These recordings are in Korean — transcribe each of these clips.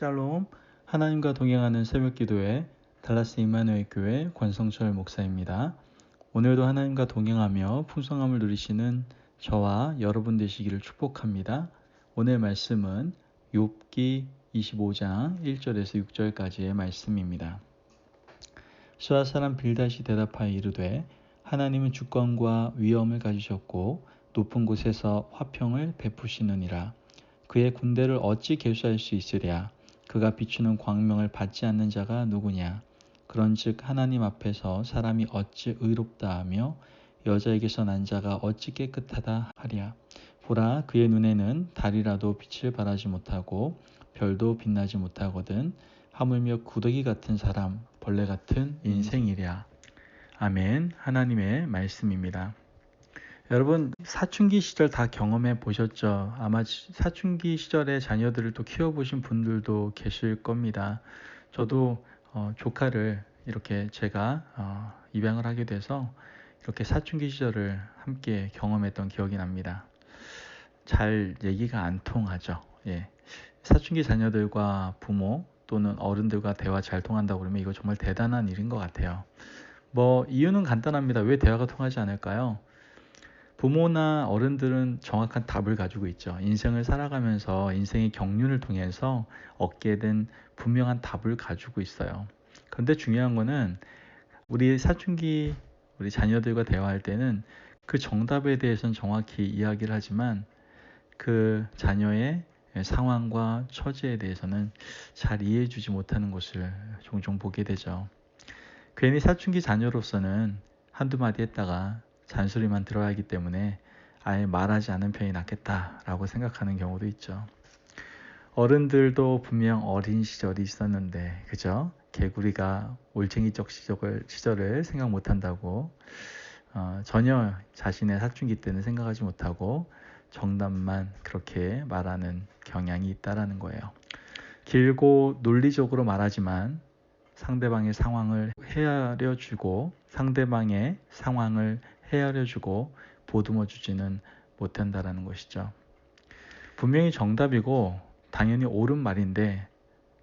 샬롬, 하나님과 동행하는 새벽기도회 달라스 임마누엘 교회 권성철 목사입니다. 오늘도 하나님과 동행하며 풍성함을 누리시는 저와 여러분 되시기를 축복합니다. 오늘 말씀은 욥기 25장 1절에서 6절까지의 말씀입니다. 수아 사람 빌닷이 대답하여 이르되 하나님은 주권과 위엄을 가지셨고 높은 곳에서 화평을 베푸시느니라. 그의 군대를 어찌 계수할 수 있으랴. 그가 비추는 광명을 받지 않는 자가 누구냐. 그런즉 하나님 앞에서 사람이 어찌 의롭다 하며 여자에게서 난 자가 어찌 깨끗하다 하랴. 보라, 그의 눈에는 달이라도 빛을 발하지 못하고 별도 빛나지 못하거든. 하물며 구더기 같은 사람, 벌레 같은 인생이랴. 아멘. 하나님의 말씀입니다. 여러분, 사춘기 시절 다 경험해 보셨죠? 아마 사춘기 시절에 자녀들을 또 키워보신 분들도 계실 겁니다. 저도 조카를 이렇게 제가 입양을 하게 돼서 이렇게 사춘기 시절을 함께 경험했던 기억이 납니다. 잘 얘기가 안 통하죠. 예. 사춘기 자녀들과 부모 또는 어른들과 대화 잘 통한다고 그러면 이거 정말 대단한 일인 것 같아요. 이유는 간단합니다. 왜 대화가 통하지 않을까요? 부모나 어른들은 정확한 답을 가지고 있죠. 인생을 살아가면서 인생의 경륜을 통해서 얻게 된 분명한 답을 가지고 있어요. 그런데 중요한 거는 우리 사춘기 우리 자녀들과 대화할 때는 그 정답에 대해서는 정확히 이야기를 하지만 그 자녀의 상황과 처지에 대해서는 잘 이해해 주지 못하는 것을 종종 보게 되죠. 괜히 사춘기 자녀로서는 한두 마디 했다가 잔소리만 들어야 하기 때문에 아예 말하지 않은 편이 낫겠다라고 생각하는 경우도 있죠. 어른들도 분명 어린 시절이 있었는데, 그죠? 개구리가 올챙이적 시절을 생각 못한다고 전혀 자신의 사춘기 때는 생각하지 못하고 정답만 그렇게 말하는 경향이 있다라는 거예요. 길고 논리적으로 말하지만 상대방의 상황을 헤아려주고 보듬어주지는 못한다라는 것이죠. 분명히 정답이고 당연히 옳은 말인데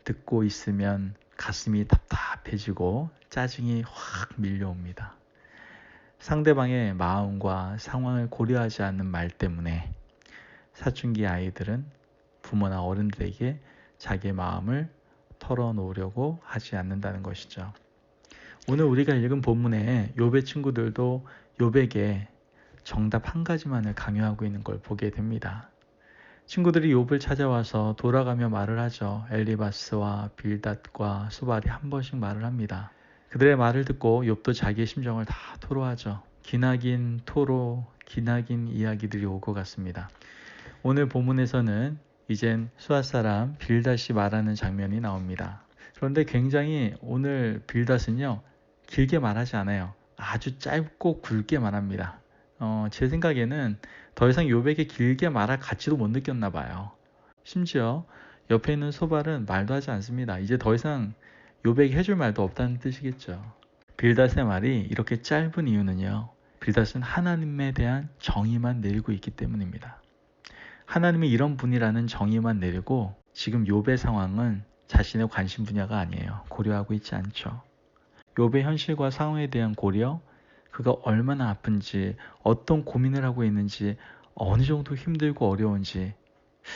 듣고 있으면 가슴이 답답해지고 짜증이 확 밀려옵니다. 상대방의 마음과 상황을 고려하지 않는 말 때문에 사춘기 아이들은 부모나 어른들에게 자기의 마음을 털어놓으려고 하지 않는다는 것이죠. 오늘 우리가 읽은 본문에 욥의 친구들도 욥에게 정답 한 가지만을 강요하고 있는 걸 보게 됩니다. 친구들이 욥을 찾아와서 돌아가며 말을 하죠. 엘리바스와 빌닷과 수발이 한 번씩 말을 합니다. 그들의 말을 듣고 욥도 자기의 심정을 다 토로하죠. 기나긴 이야기들이 오고 갔습니다. 오늘 본문에서는 이젠 수아 사람 빌닷이 말하는 장면이 나옵니다. 그런데 굉장히 오늘 빌닷은요, 길게 말하지 않아요. 아주 짧고 굵게 말합니다. 제 생각에는 더 이상 욥에게 길게 말할 가치도 못 느꼈나 봐요. 심지어 옆에 있는 소발은 말도 하지 않습니다. 이제 더 이상 욥에게 해줄 말도 없다는 뜻이겠죠. 빌닷의 말이 이렇게 짧은 이유는요, 빌닷은 하나님에 대한 정의만 내리고 있기 때문입니다. 하나님이 이런 분이라는 정의만 내리고 지금 욥의 상황은 자신의 관심 분야가 아니에요. 고려하고 있지 않죠. 욥의 현실과 상황에 대한 고려, 그가 얼마나 아픈지, 어떤 고민을 하고 있는지, 어느 정도 힘들고 어려운지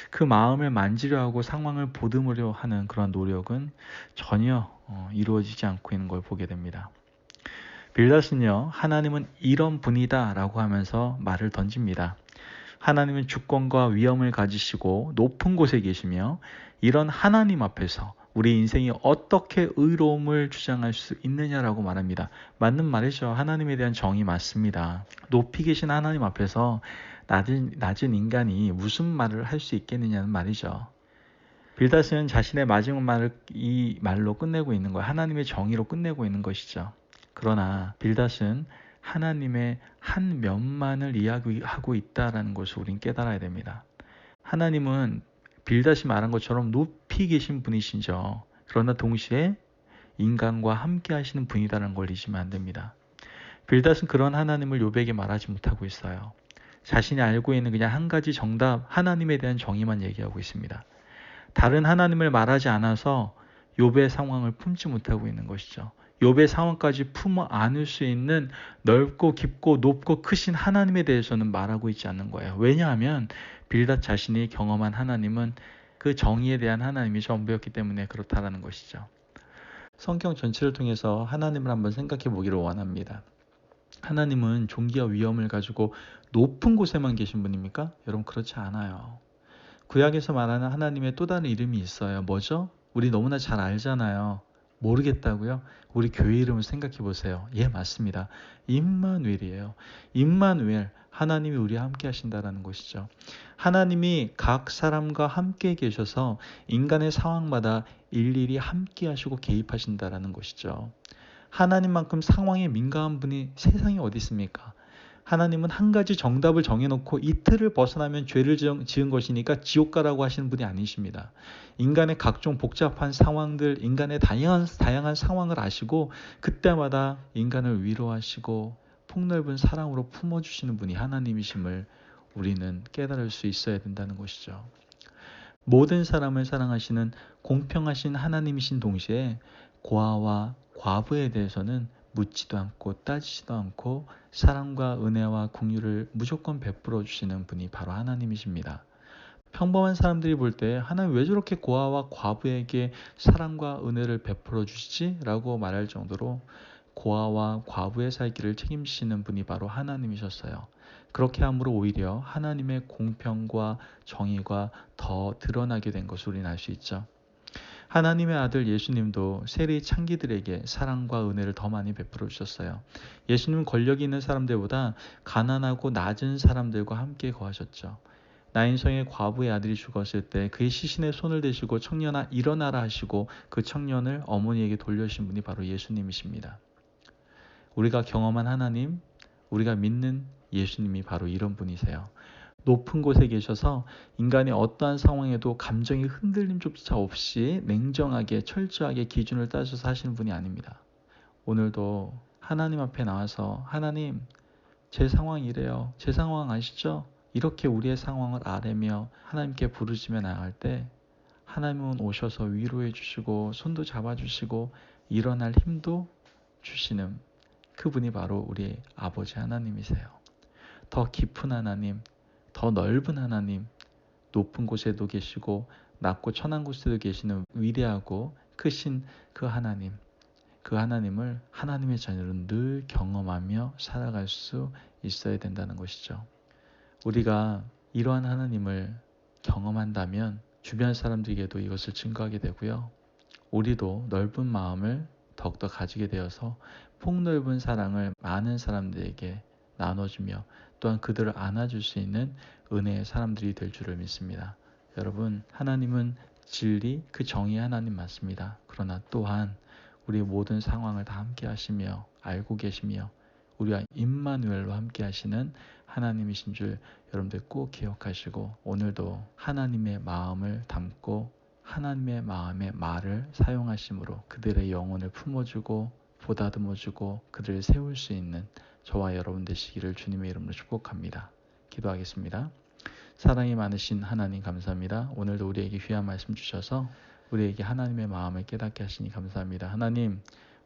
그 마음을 만지려 하고 상황을 보듬으려 하는 그런 노력은 전혀 이루어지지 않고 있는 걸 보게 됩니다. 빌닷은요, 하나님은 이런 분이다 라고 하면서 말을 던집니다. 하나님은 주권과 위엄을 가지시고 높은 곳에 계시며 이런 하나님 앞에서 우리 인생이 어떻게 의로움을 주장할 수 있느냐라고 말합니다. 맞는 말이죠. 하나님에 대한 정의 맞습니다. 높이 계신 하나님 앞에서 낮은 인간이 무슨 말을 할 수 있겠느냐는 말이죠. 빌닷은 자신의 마지막 말을 이 말로 끝내고 있는 거예요. 하나님의 정의로 끝내고 있는 것이죠. 그러나 빌닷은 하나님의 한 면만을 이야기하고 있다는 것을 우린 깨달아야 됩니다. 하나님은 빌닷이 말한 것처럼 높이 계신 분이시죠. 그러나 동시에 인간과 함께 하시는 분이라는 걸 잊으면 안 됩니다. 빌닷은 그런 하나님을 욥에게 말하지 못하고 있어요. 자신이 알고 있는 그냥 한 가지 정답, 하나님에 대한 정의만 얘기하고 있습니다. 다른 하나님을 말하지 않아서 욥의 상황을 품지 못하고 있는 것이죠. 욥의 상황까지 품어 안을 수 있는 넓고 깊고 높고 크신 하나님에 대해서는 말하고 있지 않는 거예요. 왜냐하면 빌닷 자신이 경험한 하나님은 그 정의에 대한 하나님이 전부였기 때문에 그렇다라는 것이죠. 성경 전체를 통해서 하나님을 한번 생각해 보기를 원합니다. 하나님은 존귀와 위엄을 가지고 높은 곳에만 계신 분입니까? 여러분 그렇지 않아요. 구약에서 말하는 하나님의 또 다른 이름이 있어요. 뭐죠? 우리 너무나 잘 알잖아요. 모르겠다고요? 우리 교회 이름을 생각해 보세요. 예, 맞습니다. 임마누엘이에요. 임마누엘, 하나님이 우리와 함께 하신다라는 것이죠. 하나님이 각 사람과 함께 계셔서 인간의 상황마다 일일이 함께 하시고 개입하신다라는 것이죠. 하나님만큼 상황에 민감한 분이 세상에 어디 있습니까? 하나님은 한 가지 정답을 정해놓고 이틀을 벗어나면 죄를 지은 것이니까 지옥 가라고 하시는 분이 아니십니다. 인간의 각종 복잡한 상황들, 인간의 다양한 상황을 아시고 그때마다 인간을 위로하시고 폭넓은 사랑으로 품어주시는 분이 하나님이심을 우리는 깨달을 수 있어야 된다는 것이죠. 모든 사람을 사랑하시는 공평하신 하나님이신 동시에 고아와 과부에 대해서는 묻지도 않고 따지지도 않고 사랑과 은혜와 긍휼을 무조건 베풀어 주시는 분이 바로 하나님이십니다. 평범한 사람들이 볼 때 하나님 왜 저렇게 고아와 과부에게 사랑과 은혜를 베풀어 주시지? 라고 말할 정도로 고아와 과부의 살 길을 책임지시는 분이 바로 하나님이셨어요. 그렇게 함으로 오히려 하나님의 공평과 정의가 더 드러나게 된 것을 우리는 알 수 있죠. 하나님의 아들 예수님도 세리 창기들에게 사랑과 은혜를 더 많이 베풀어 주셨어요. 예수님은 권력이 있는 사람들보다 가난하고 낮은 사람들과 함께 거하셨죠. 나인성의 과부의 아들이 죽었을 때 그의 시신에 손을 대시고 청년아 일어나라 하시고 그 청년을 어머니에게 돌려주신 분이 바로 예수님이십니다. 우리가 경험한 하나님, 우리가 믿는 예수님이 바로 이런 분이세요. 높은 곳에 계셔서 인간의 어떠한 상황에도 감정의 흔들림조차 없이 냉정하게 철저하게 기준을 따져서 하시는 분이 아닙니다. 오늘도 하나님 앞에 나와서 하나님 제 상황이 이래요. 제 상황 아시죠? 이렇게 우리의 상황을 아뢰며 하나님께 부르짖며 나갈 때 하나님은 오셔서 위로해 주시고 손도 잡아주시고 일어날 힘도 주시는 그분이 바로 우리 아버지 하나님이세요. 더 깊은 하나님, 더 넓은 하나님, 높은 곳에도 계시고 낮고 천한 곳에도 계시는 위대하고 크신 그 하나님, 그 하나님을 하나님의 자녀는 늘 경험하며 살아갈 수 있어야 된다는 것이죠. 우리가 이러한 하나님을 경험한다면 주변 사람들에게도 이것을 증거하게 되고요. 우리도 넓은 마음을 더욱더 가지게 되어서 폭넓은 사랑을 많은 사람들에게 나눠주며 또한 그들을 안아줄 수 있는 은혜의 사람들이 될 줄을 믿습니다. 여러분, 하나님은 진리, 그 정의의 하나님 맞습니다. 그러나 또한 우리 모든 상황을 다 함께 하시며 알고 계시며 우리와 임마누엘로 함께 하시는 하나님이신 줄 여러분들 꼭 기억하시고 오늘도 하나님의 마음을 담고 하나님의 마음의 말을 사용하심으로 그들의 영혼을 품어주고 보다듬어주고 그들을 세울 수 있는 저와 여러분 되시기를 주님의 이름으로 축복합니다. 기도하겠습니다. 사랑이 많으신 하나님 감사합니다. 오늘도 우리에게 귀한 말씀 주셔서 우리에게 하나님의 마음을 깨닫게 하시니 감사합니다. 하나님,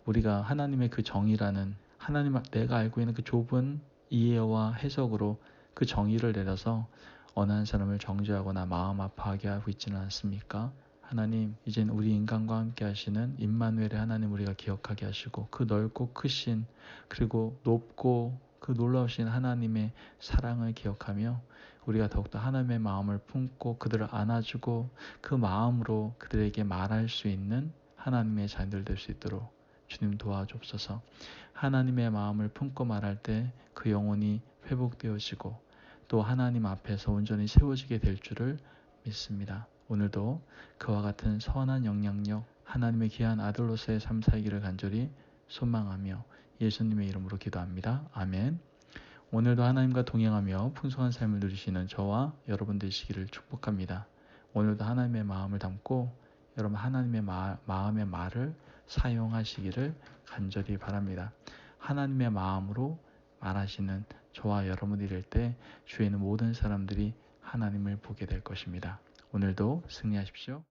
우리가 하나님의 그 정의라는 하나님 내가 알고 있는 그 좁은 이해와 해석으로 그 정의를 내려서 어느 한 사람을 정죄하거나 마음 아파하게 하고 있지는 않습니까? 하나님, 이젠 우리 인간과 함께 하시는 임마누엘의 하나님 우리가 기억하게 하시고 그 넓고 크신 그리고 높고 그 놀라우신 하나님의 사랑을 기억하며 우리가 더욱더 하나님의 마음을 품고 그들을 안아주고 그 마음으로 그들에게 말할 수 있는 하나님의 자녀들 될 수 있도록 주님 도와주옵소서. 하나님의 마음을 품고 말할 때 그 영혼이 회복되어지고 또 하나님 앞에서 온전히 세워지게 될 줄을 믿습니다. 오늘도 그와 같은 선한 영향력 하나님의 귀한 아들로서의 삶 살기를 간절히 소망하며 예수님의 이름으로 기도합니다. 아멘. 오늘도 하나님과 동행하며 풍성한 삶을 누리시는 저와 여러분 되시기를 축복합니다. 오늘도 하나님의 마음을 담고 여러분 하나님의 마음의 말을 사용하시기를 간절히 바랍니다. 하나님의 마음으로 말하시는 저와 여러분이 될 때 주위에 있는 모든 사람들이 하나님을 보게 될 것입니다. 오늘도 승리하십시오.